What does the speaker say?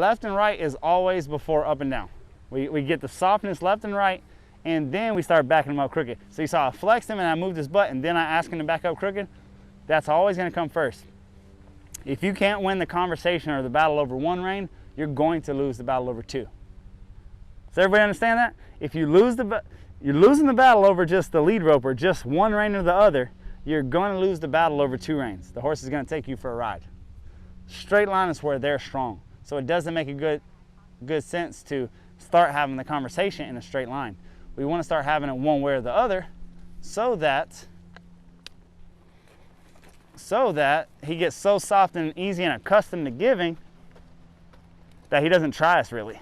left and right is always before up and down. We get the softness left and right, and then we start backing him up crooked. So you saw I flexed him and I moved his butt, and then I asked him to back up crooked. That's always going to come first. If you can't win the conversation or the battle over one rein, you're going to lose the battle over two. Does everybody understand that? If you lose you're losing the battle over just the lead rope or just one rein or the other, you're going to lose the battle over two reins. The horse is going to take you for a ride. Straight line is where they're strong. So it doesn't make a good sense to start having the conversation in a straight line. We want to start having it one way or the other so that he gets so soft and easy and accustomed to giving that he doesn't try us really.